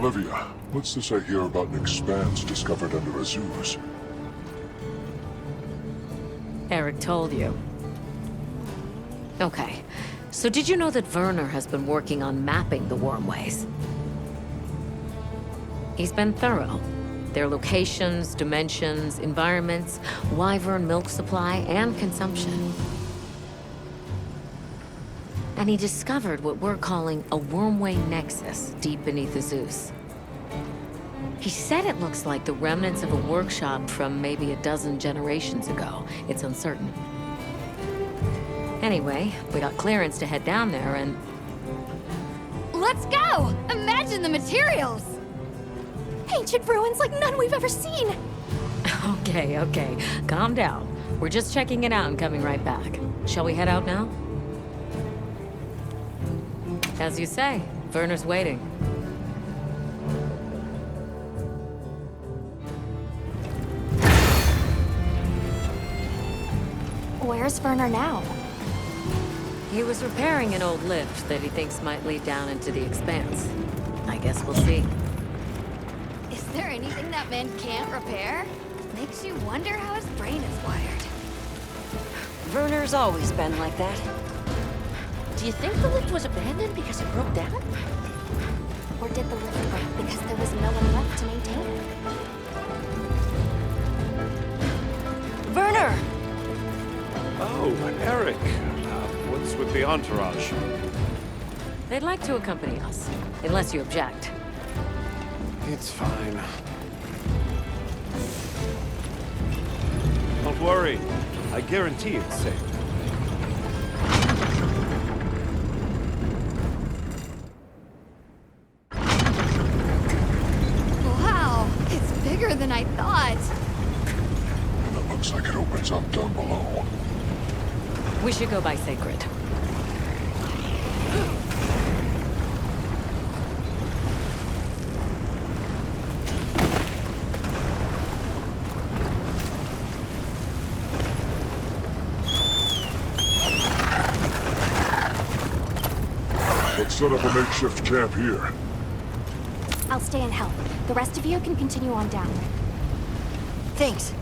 Olivia, what's this I hear about an expanse discovered under Azuz? Eric told you. Okay, so did you know that Werner has been working on mapping the wormways? He's been thorough. Their locations, dimensions, environments, wyvern milk supply, and consumption. And he discovered what we're calling a wormway nexus deep beneath Azuz. He said it looks like the remnants of a workshop from maybe a dozen generations ago. It's uncertain. Anyway, we got clearance to head down there and... Let's go! Imagine the materials! Ancient ruins like none we've ever seen! Okay. Calm down. We're just checking it out and coming right back. Shall we head out now? As you say, Werner's waiting. Where's Werner now? He was repairing an old lift that he thinks might lead down into the expanse. I guess we'll see. Is there anything that man can't repair? Makes you wonder how his brain is wired. Werner's always been like that. Do you think the lift was abandoned because it broke down? Or did the lift break because there was no one left to maintain it? Werner! Oh, Eric. What's with the entourage? They'd like to accompany us, unless you object. It's fine. Don't worry. I guarantee it's safe. Wow, it's bigger than I thought. And it looks like it opens up down below. We should go by Sacred. Let's set up a makeshift camp here. I'll stay and help. The rest of you can continue on down. Thanks.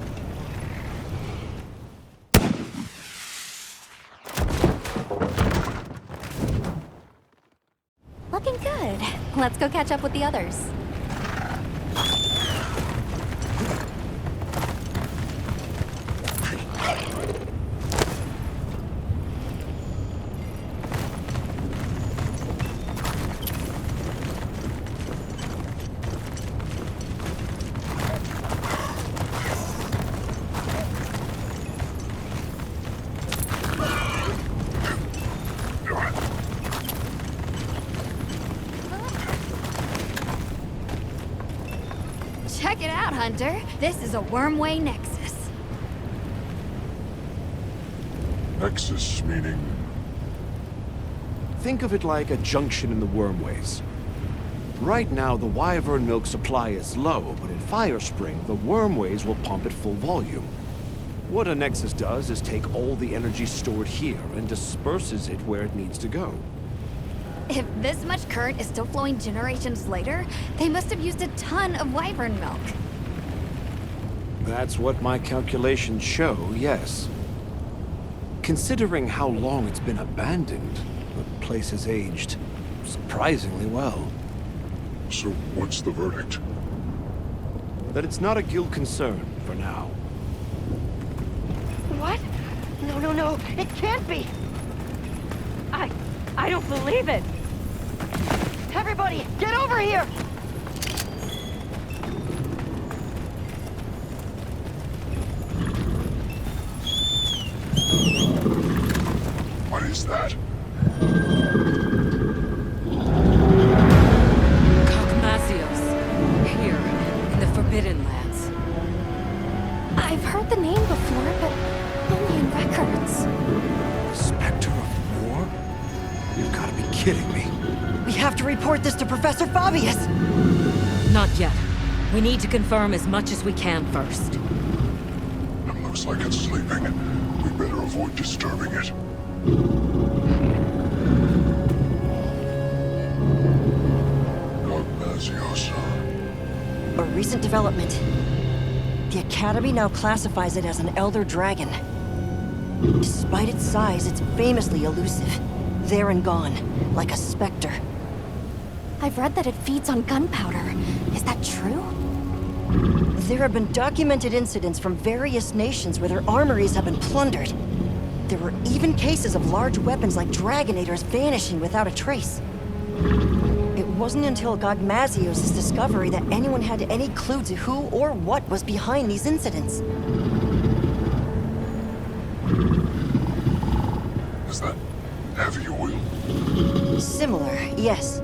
Looking good. Let's go catch up with the others. Check it out, Hunter. This is a wormway nexus. Nexus meaning... Think of it like a junction in the wormways. Right now, the wyvern milk supply is low, but in Firespring, the wormways will pump at full volume. What a nexus does is take all the energy stored here and disperses it where it needs to go. If this much current is still flowing generations later, they must have used a ton of wyvern milk. That's what my calculations show, yes. Considering how long it's been abandoned, the place has aged surprisingly well. So what's the verdict? That it's not a guild concern for now. What? No. It can't be! I don't believe it! Everybody, get over here! What is that? Here, in the Forbidden Lands. I've heard the name before, but only in records. Spectre of War? You've got to be kidding me. We have to report this to Professor Fabius! Not yet. We need to confirm as much as we can first. It looks like it's sleeping. We better avoid disturbing it. Gognazios. A recent development. The Academy now classifies it as an Elder Dragon. Despite its size, it's famously elusive. There and gone, like a specter. I've read that it feeds on gunpowder. Is that true? There have been documented incidents from various nations where their armories have been plundered. There were even cases of large weapons like Dragonators vanishing without a trace. It wasn't until Gogmazios' discovery that anyone had any clue to who or what was behind these incidents. Is that heavy oil? Similar, yes.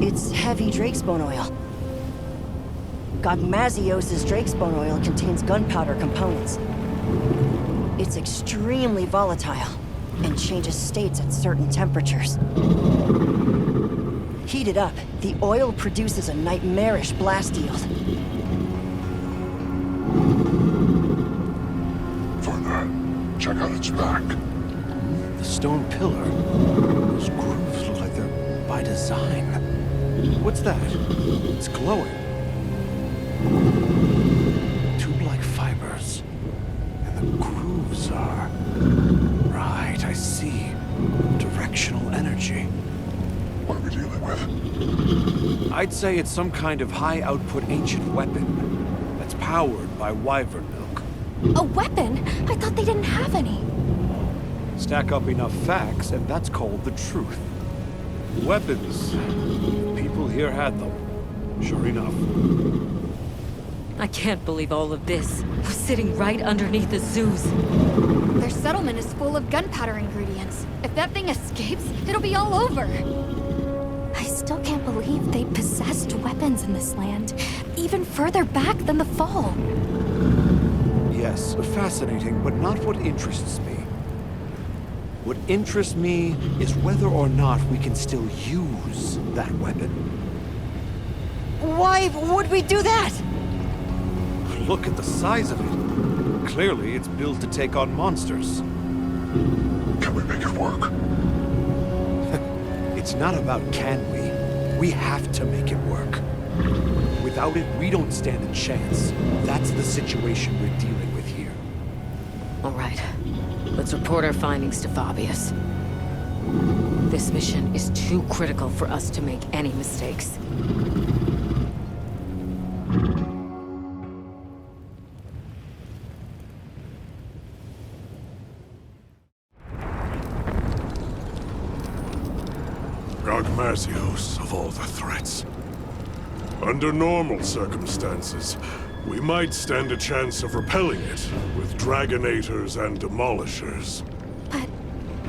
It's heavy drakesbone oil. Gogmazios' drakesbone oil contains gunpowder components. It's extremely volatile and changes states at certain temperatures. Heated up, the oil produces a nightmarish blast yield. Werner, check out its back. The stone pillar. Those grooves look like they're by design. What's that? It's glowing. Tube-like fibers. And the grooves are... Right, I see. Directional energy. What are we dealing with? I'd say it's some kind of high-output ancient weapon that's powered by wyvern milk. A weapon? I thought they didn't have any. Stack up enough facts, and that's called the truth. Weapons. People here had them. Sure enough. I can't believe all of this was sitting right underneath the Zeus. Their settlement is full of gunpowder ingredients. If that thing escapes, it'll be all over. I still can't believe they possessed weapons in this land, even further back than the Fall. Yes, fascinating, but not what interests me. What interests me is whether or not we can still use that weapon. Why would we do that? Look at the size of it. Clearly, it's built to take on monsters. Can we make it work? It's not about can we. We have to make it work. Without it, we don't stand a chance. That's the situation we're dealing with here. All right. Let's report our findings to Fabius. This mission is too critical for us to make any mistakes. Gogmazios, of all the threats. Under normal circumstances, we might stand a chance of repelling it with Dragonators and Demolishers. But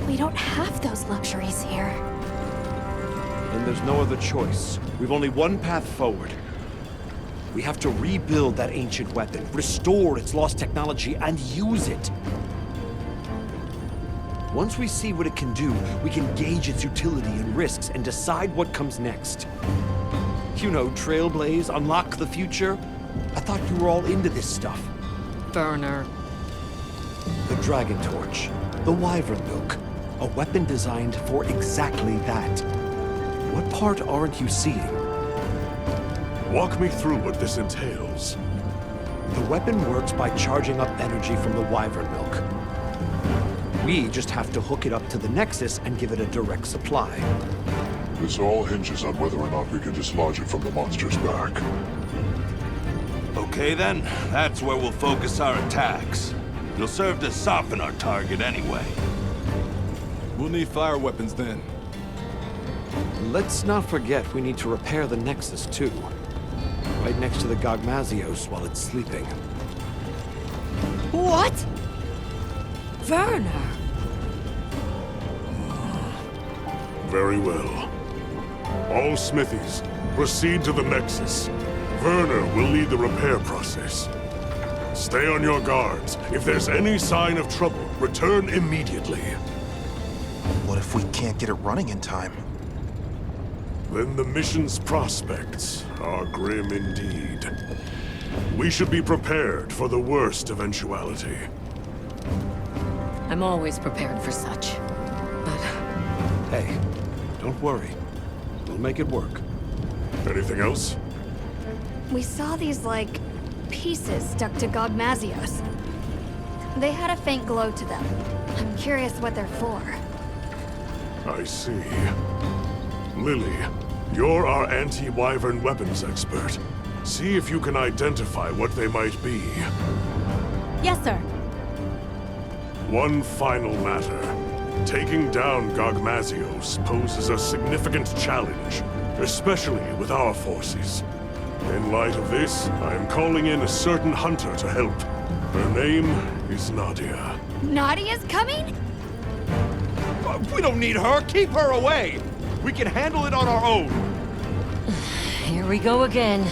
we don't have those luxuries here. Then there's no other choice. We've only one path forward. We have to rebuild that ancient weapon, restore its lost technology, and use it. Once we see what it can do, we can gauge its utility and risks and decide what comes next. You know, trailblaze, unlock the future. I thought you were all into this stuff. Burner. The Dragon Torch, the Wyvern Milk, a weapon designed for exactly that. What part aren't you seeing? Walk me through what this entails. The weapon works by charging up energy from the Wyvern Milk. We just have to hook it up to the Nexus and give it a direct supply. This all hinges on whether or not we can dislodge it from the monster's back. Okay then, that's where we'll focus our attacks. It'll serve to soften our target anyway. We'll need fire weapons then. Let's not forget we need to repair the Nexus too. Right next to the Gogmazios while it's sleeping. What? Werner! Very well. All smithies, proceed to the Nexus. Werner will lead the repair process. Stay on your guards. If there's any sign of trouble, return immediately. What if we can't get it running in time? Then the mission's prospects are grim indeed. We should be prepared for the worst eventuality. I'm always prepared for such. But Hey, don't worry. We'll make it work. Anything else? We saw these, like, pieces stuck to Gogmazios. They had a faint glow to them. I'm curious what they're for. I see. Lily, you're our anti-Wyvern weapons expert. See if you can identify what they might be. Yes, sir. One final matter. Taking down Gogmazios poses a significant challenge, especially with our forces. In light of this, I am calling in a certain hunter to help. Her name is Nadia. Nadia's coming? We don't need her! Keep her away! We can handle it on our own! Here we go again.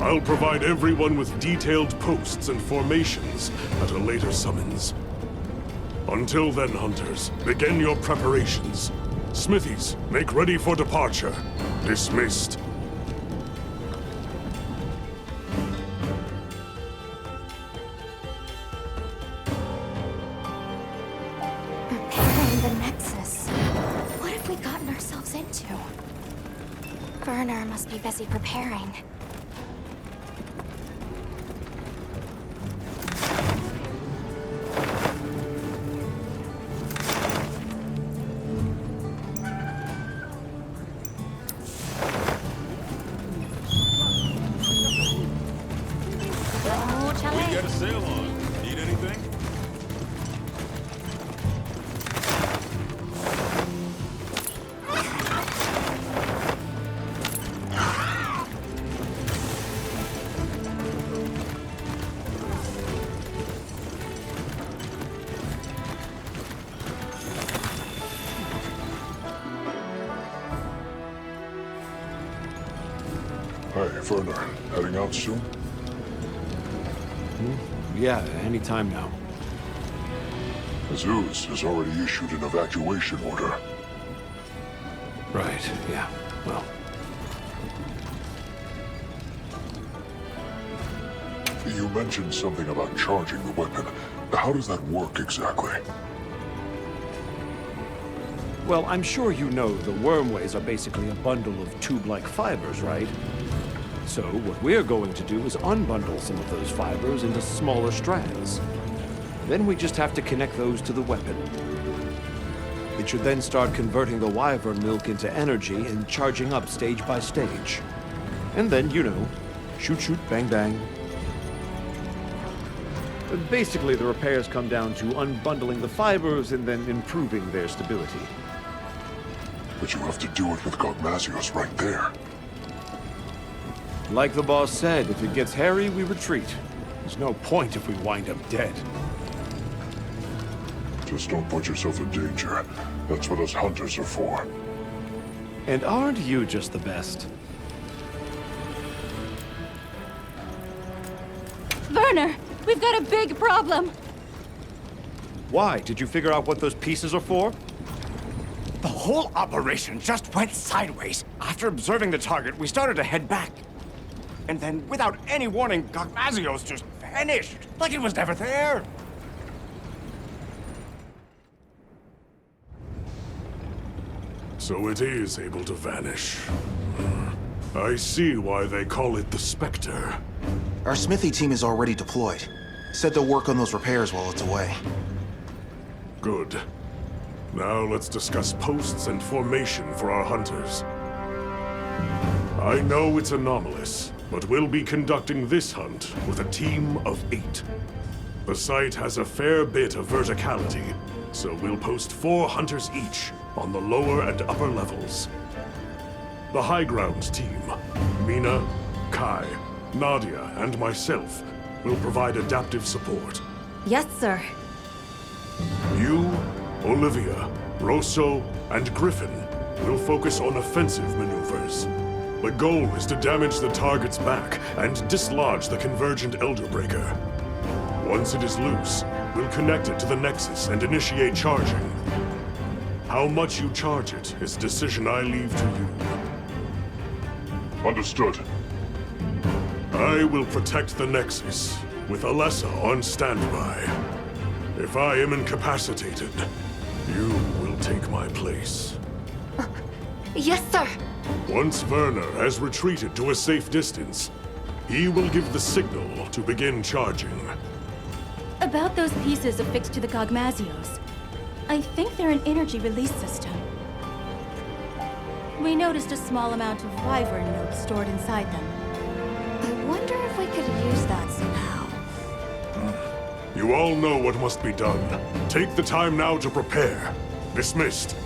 I'll provide everyone with detailed posts and formations at a later summons. Until then, hunters, begin your preparations. Smithies, make ready for departure. Dismissed. Repairing the Nexus. What have we gotten ourselves into? Werner must be busy preparing. We got a sail on. Need anything? Hey, Werner. Heading out soon? Yeah, anytime now. Zeus has already issued an evacuation order. Right, yeah. Well, You mentioned something about charging the weapon. How does that work exactly? well, I'm sure you know the wormways are basically a bundle of tube-like fibers, right? So what we're going to do is unbundle some of those fibers into smaller strands. Then we just have to connect those to the weapon. It should then start converting the Wyvern milk into energy and charging up stage by stage. And then, you know, shoot, shoot, bang, bang. Basically, the repairs come down to unbundling the fibers and then improving their stability. But you have to do it with Gogmazios right there. Like the boss said, if it gets hairy, we retreat. There's no point if we wind up dead. Just don't put yourself in danger. That's what us hunters are for. And aren't you just the best? Werner, we've got a big problem. Why? Did you figure out what those pieces are for? The whole operation just went sideways. After observing the target, we started to head back. And then, without any warning, Gogmazios just vanished, like it was never there. So it is able to vanish. I see why they call it the Spectre. Our smithy team is already deployed. Said they'll work on those repairs while it's away. Good. Now let's discuss posts and formation for our hunters. I know it's anomalous, but we'll be conducting this hunt with a team of 8. The site has a fair bit of verticality, so we'll post 4 hunters each on the lower and upper levels. The high ground team, Mina, Kai, Nadia, and myself, will provide adaptive support. Yes, sir. You, Olivia, Rosso, and Griffin will focus on offensive maneuvers. The goal is to damage the target's back and dislodge the convergent Elderbreaker. Once it is loose, we'll connect it to the Nexus and initiate charging. How much you charge it is a decision I leave to you. Understood. I will protect the Nexus, with Alessa on standby. If I am incapacitated, you will take my place. Yes, sir. Once Werner has retreated to a safe distance, He will give the signal to begin charging. About those pieces affixed to the Gogmazios. I think they're an energy release system. We noticed a small amount of wyvern milk stored inside them. I wonder if we could use that somehow. You all know what must be done. Take the time now to prepare. Dismissed.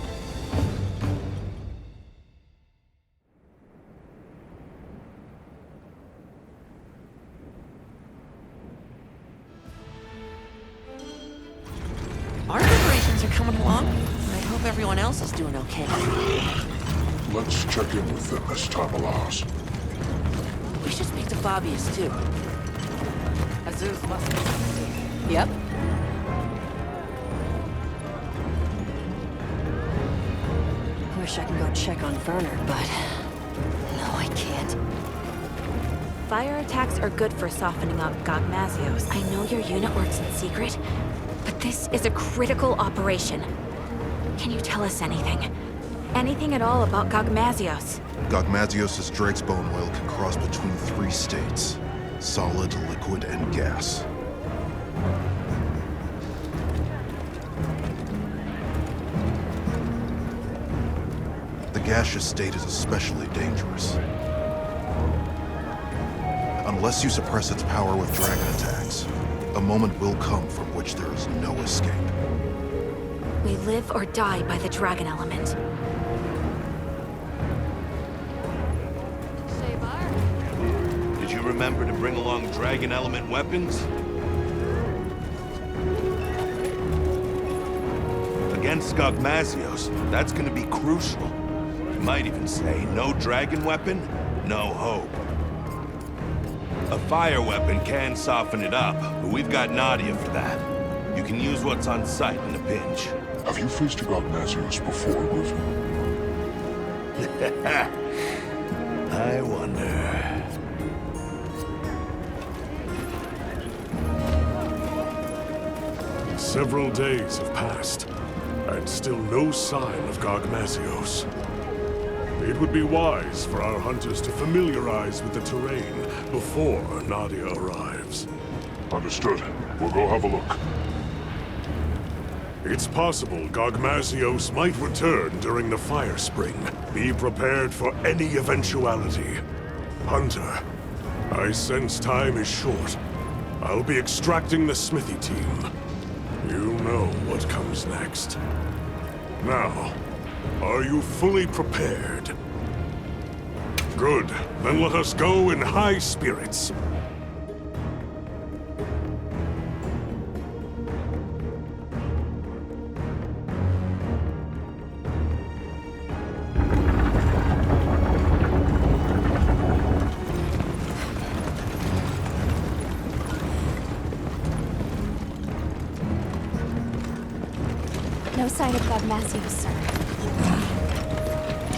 Our preparations are coming along. I hope everyone else is doing okay. Let's check in with them as time allows. We should speak to Fabius, too. Azus must be safe. Yep. Wish I could go check on Werner, but... no, I can't. Fire attacks are good for softening up Gogmazios. I know your unit works in secret, but this is a critical operation. Can you tell us anything? Anything at all about Gogmazios? Gogmazios' Drake's bone oil can cross between 3 states: solid, liquid, and gas. The gaseous state is especially dangerous. Unless you suppress its power with dragon attacks, a moment will come from which there is no escape. We live or die by the dragon element. Did you remember to bring along dragon element weapons? Against Gogmazios, that's gonna be crucial. You might even say, no dragon weapon, no hope. A fire weapon can soften it up, but we've got Nadia for that. You can use what's on site in a pinch. Have you faced a Gogmazios before, Griffin? I wonder... Several days have passed, and still no sign of Gogmazios. It would be wise for our hunters to familiarize with the terrain before Nadia arrives. Understood. We'll go have a look. It's possible Gogmazios might return during the fire spring. Be prepared for any eventuality. Hunter, I sense time is short. I'll be extracting the smithy team. You know what comes next. Now, are you fully prepared? Good. Then let us go in high spirits. No sign of Gogmazios, sir.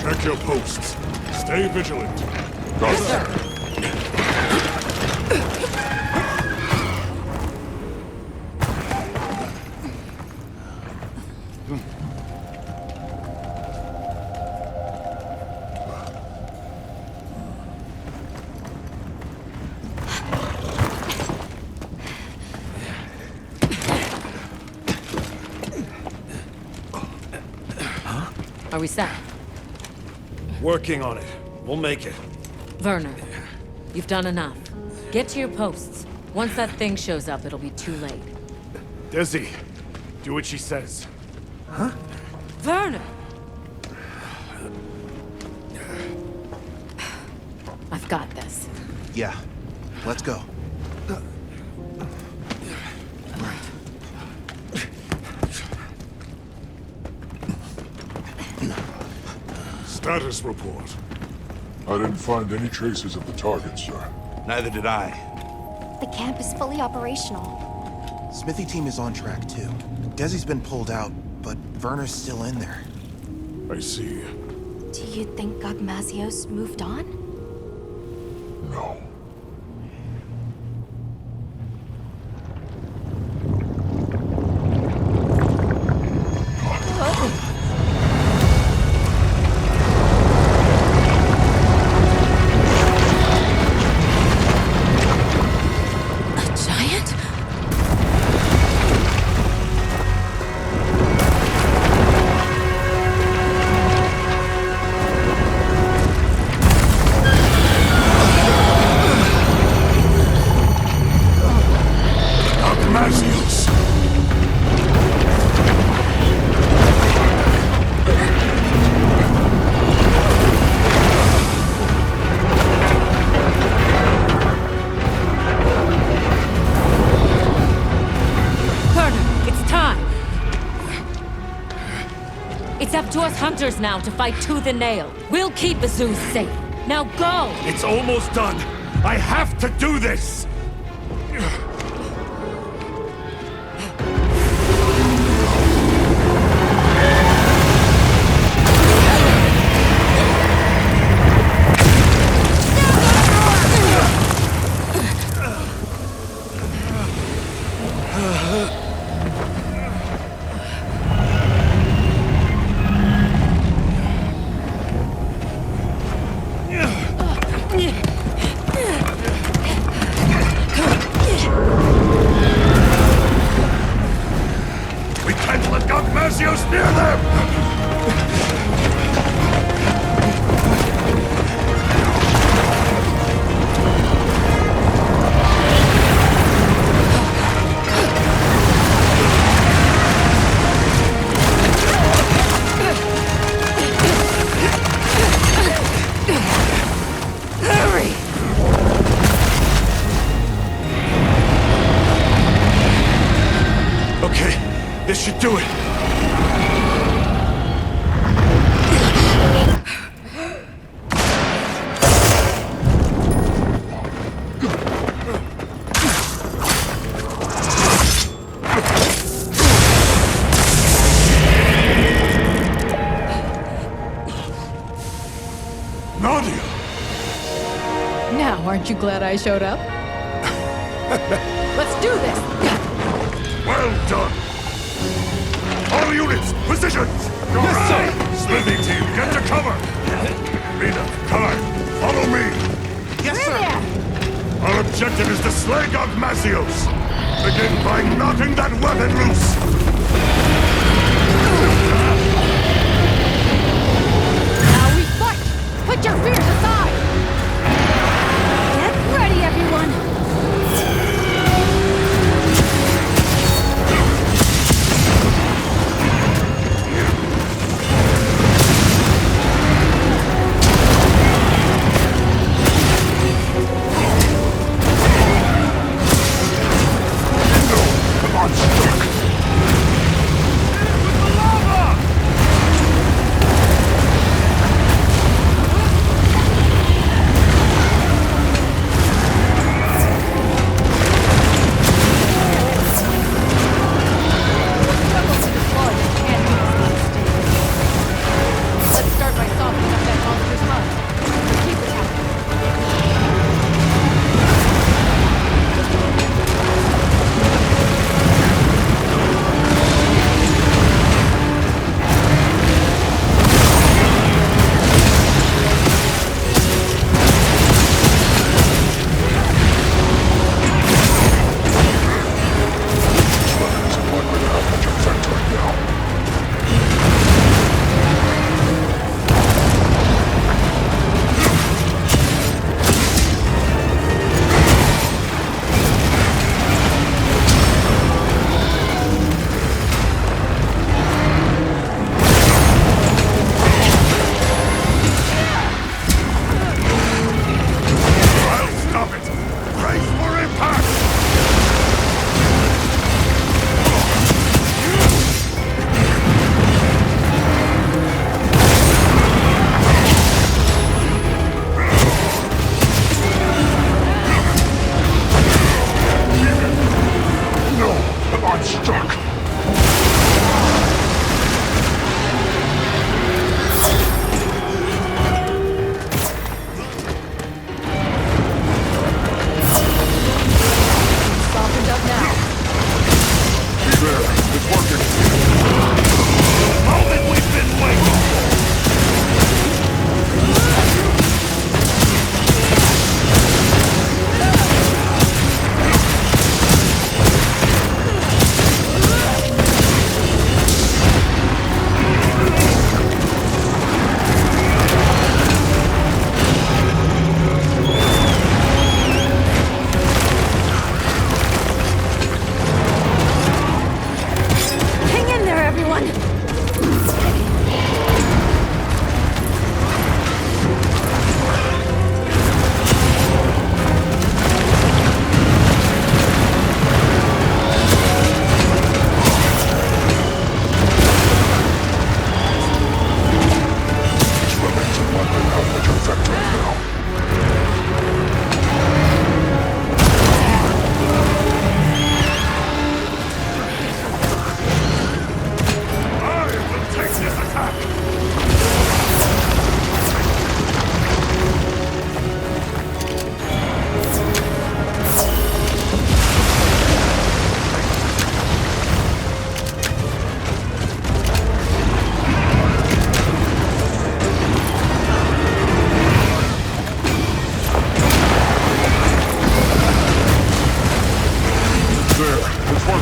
Check your posts. Stay vigilant. Got it. Are we set? Working on it. We'll make it. Werner, you've done enough. Get to your posts. Once that thing shows up, it'll be too late. Desi, do what she says. Huh? Werner! I've got this. Yeah. Let's go. Status report. I didn't find any traces of the target, sir. Neither did I. The camp is fully operational. Smithy team is on track, too. Desi's been pulled out, but Werner's still in there. I see. Do you think Gogmazios moved on? No. Gogmazios! It's up to us hunters now to fight tooth and nail. We'll keep Zeus safe. Now go! It's almost done. I have to do this! Gogmazios near them! Okay, this should do it. Nadia! Now, aren't you glad I showed up? Let's do this! Well done! All units, positions! Yes, sir! Smithy team, get to cover! Rita, Kai, follow me! Yes, sir! Our objective is to slay Gogmazios! Begin by knocking that weapon loose! Now we fight! Put your fears aside! Get ready, everyone!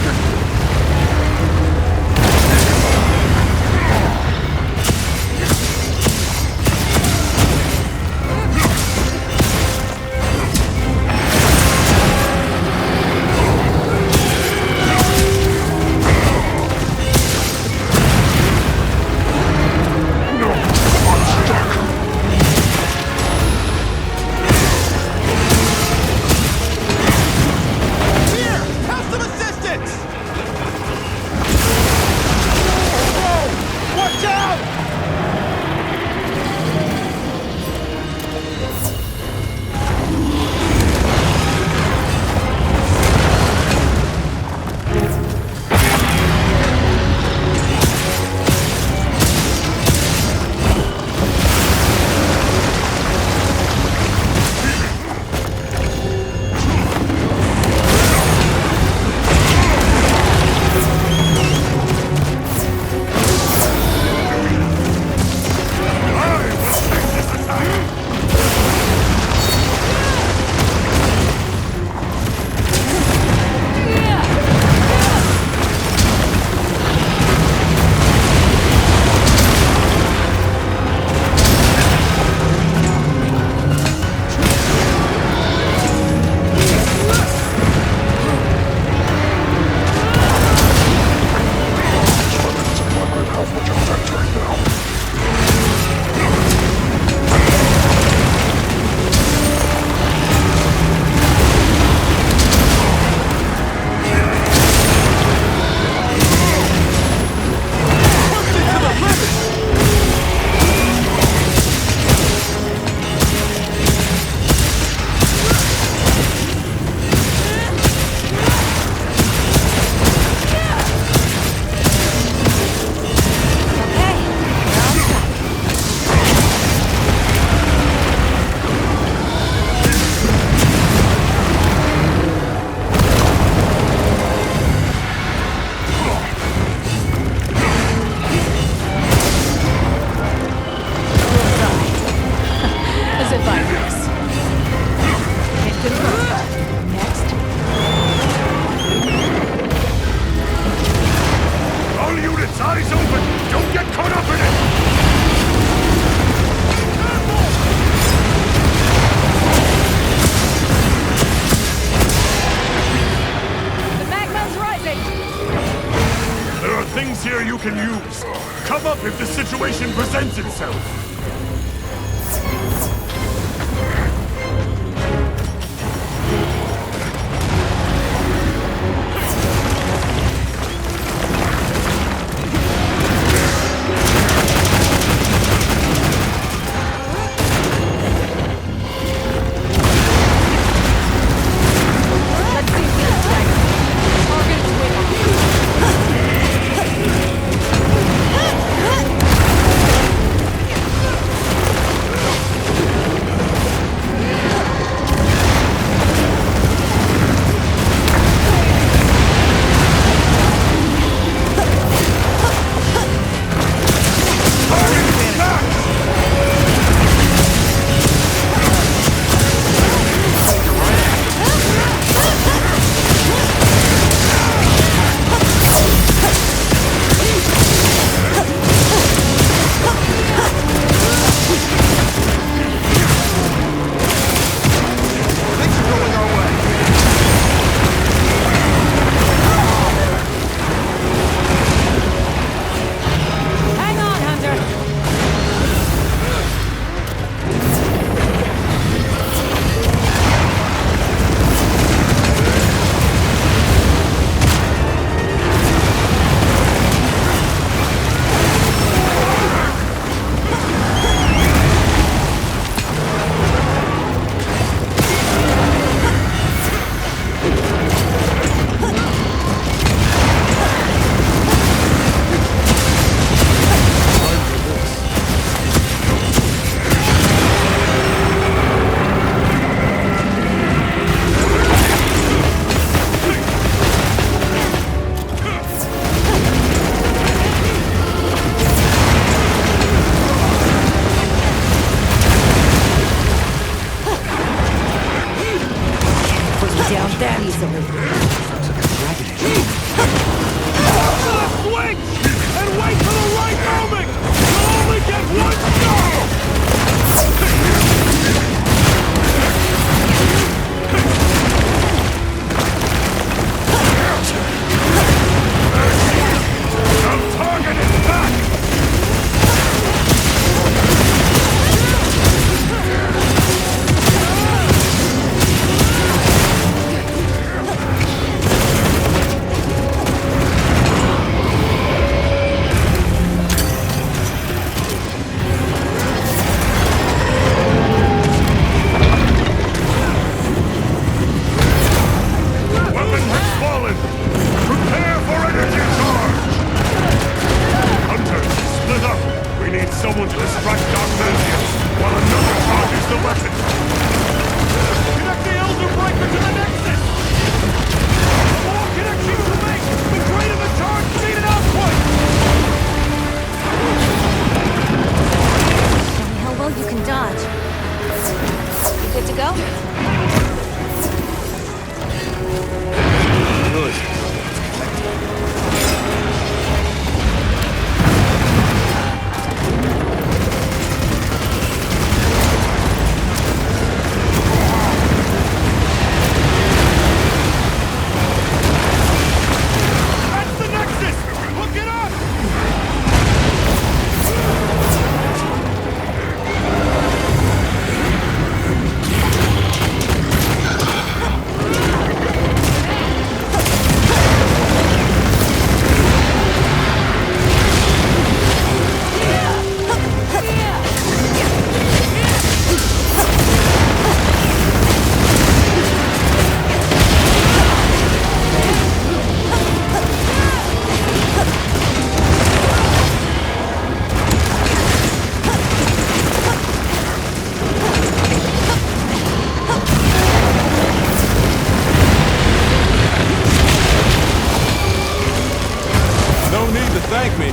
target! Can use. Come up if the situation presents itself. thank me.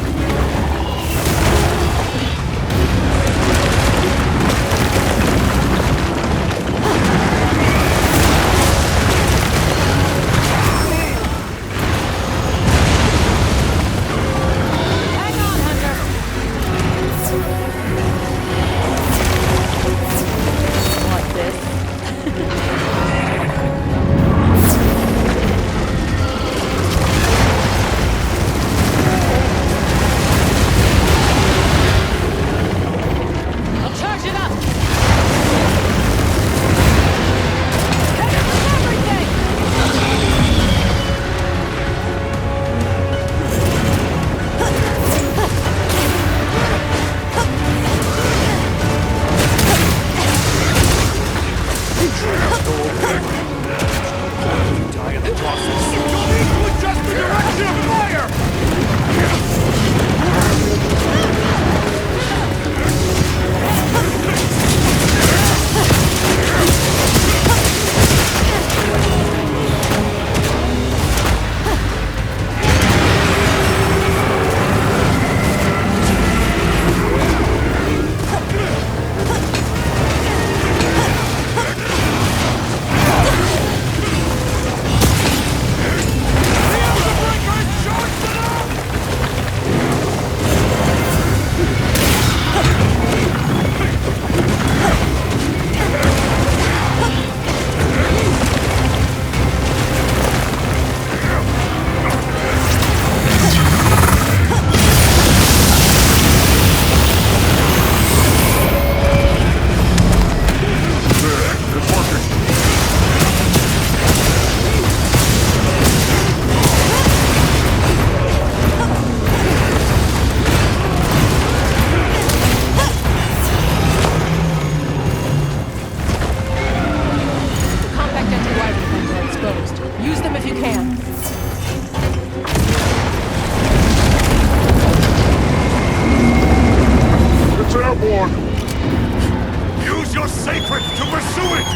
Use your sacred to pursue it!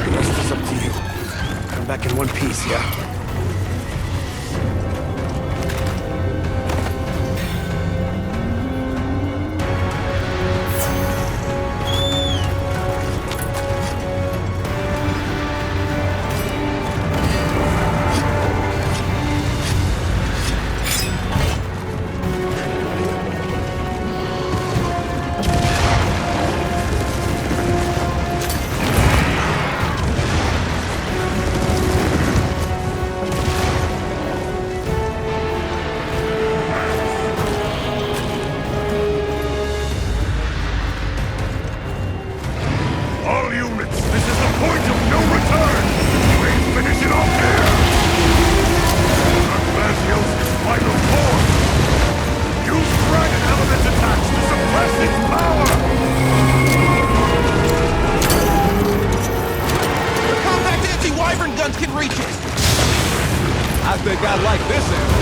The rest is up to you. Come back in one piece, yeah? All units, this is the point of no return! We finish it off here! Gogmazios is vital force! Use dragon element attacks to suppress its power! The compact anti-wyvern guns can reach it! I think I like this end.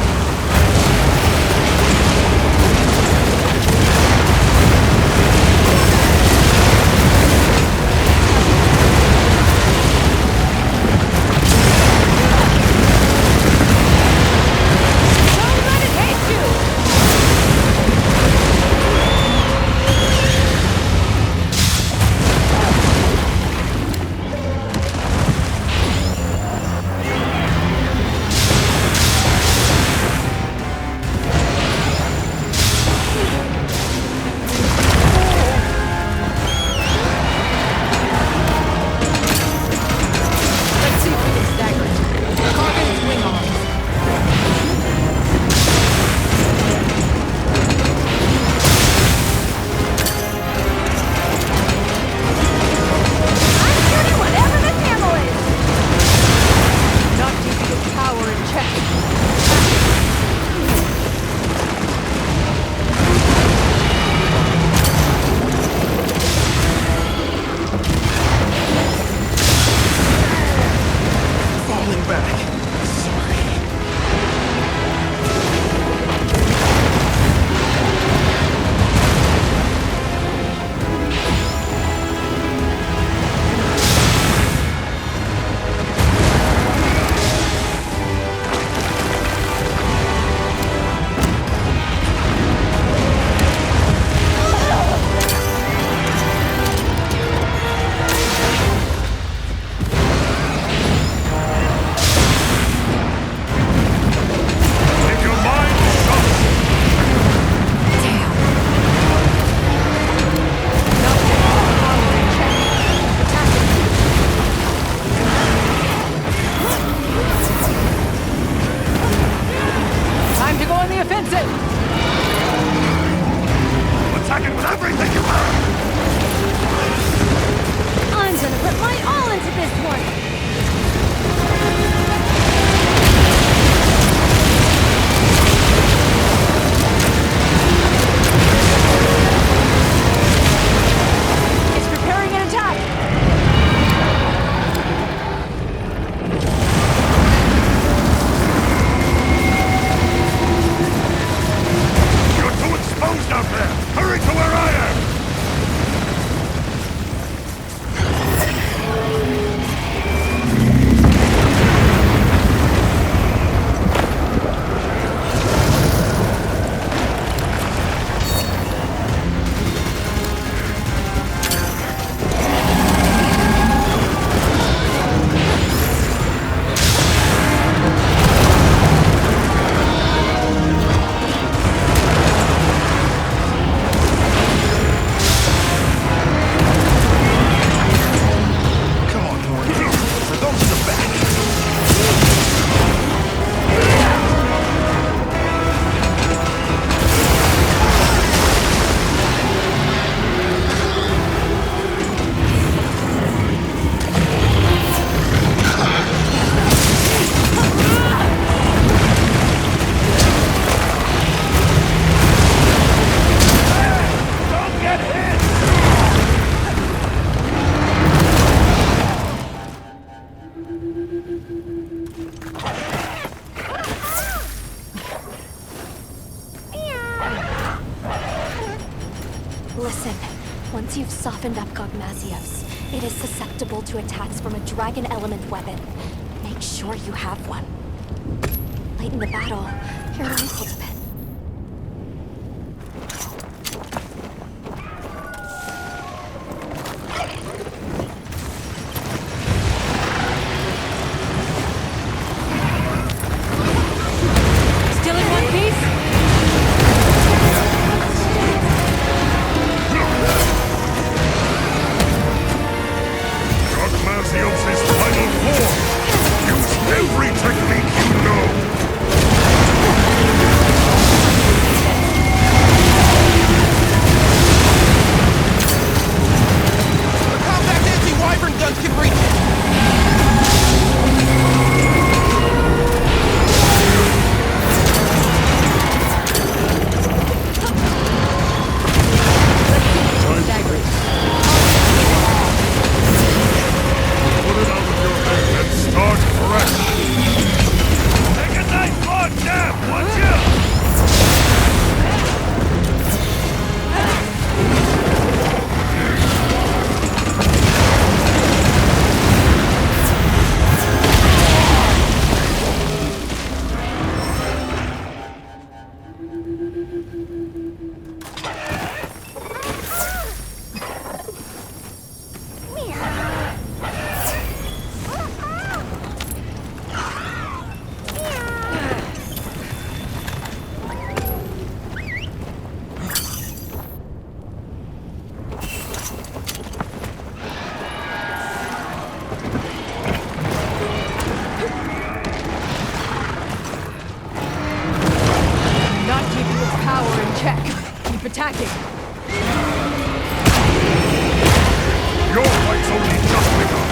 Once you've softened up Gogmazios, it is susceptible to attacks from a dragon element weapon. Make sure you have one. Late in the battle, your life will depend. Still in one piece? Gogmazios' final form! Use every technique you know! The compact anti-wyvern guns can reach it! Put it out of your head and start fresh! Take a nice long nap, would you? Not keeping its power in check. Keep attacking. Your fight's only just begun!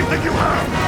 think you have?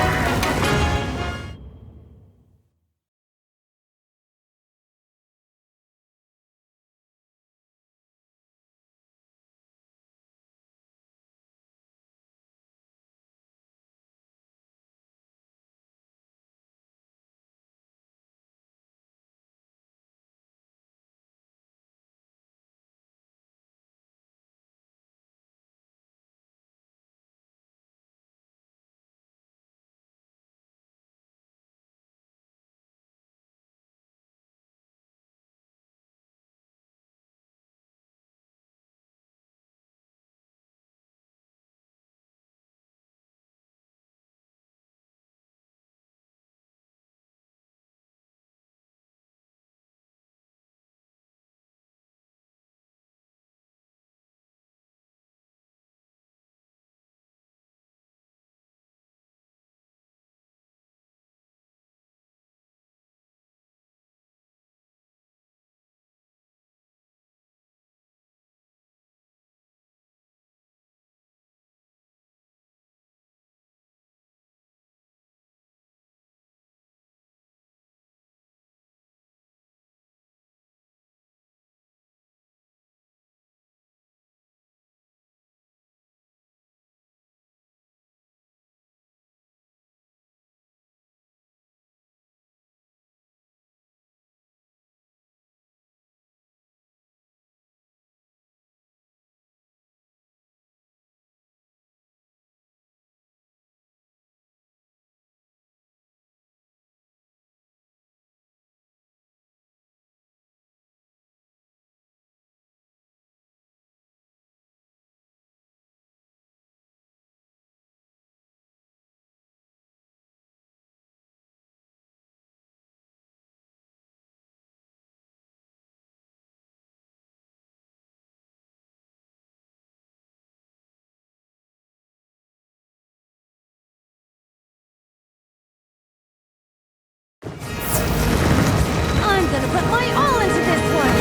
I'm gonna put my all into this one!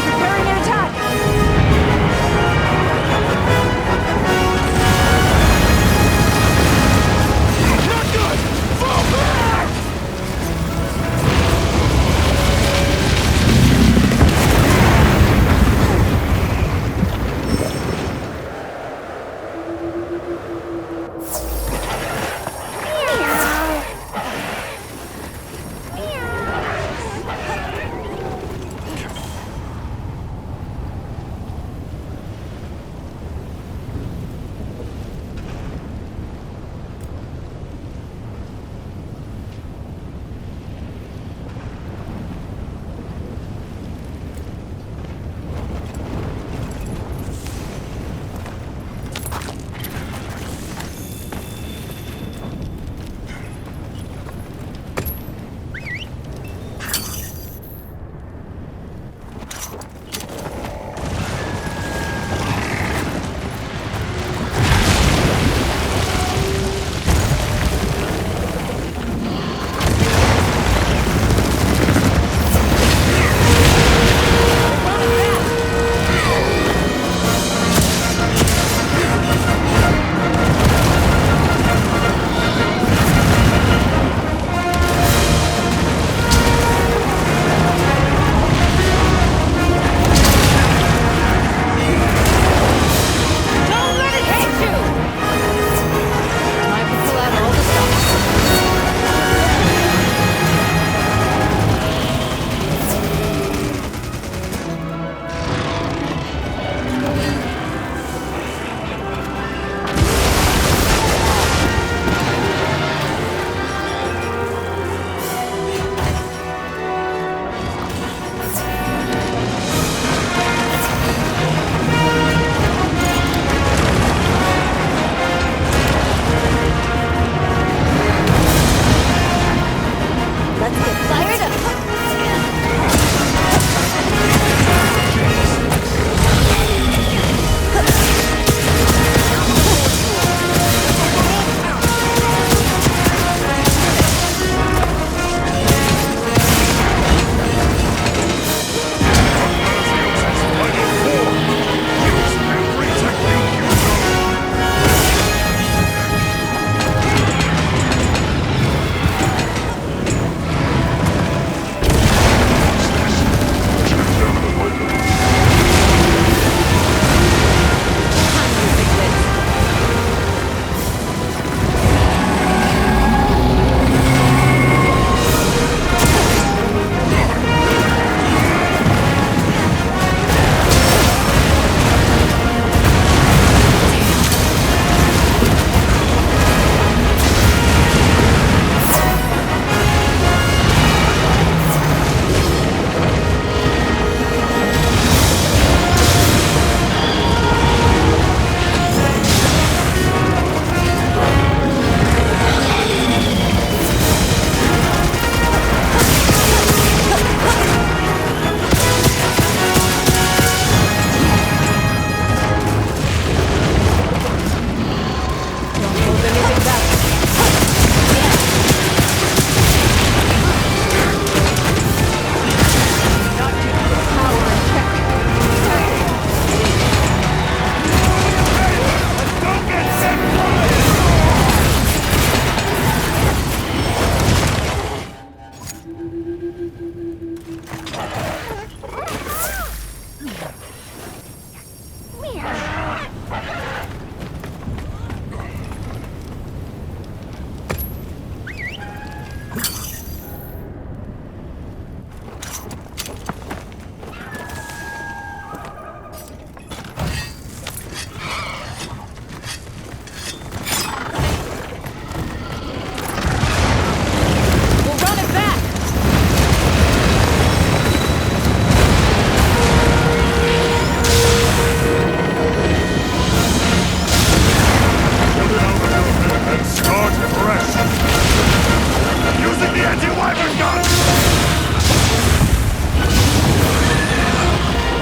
Preparing an attack! Not good! Fall back!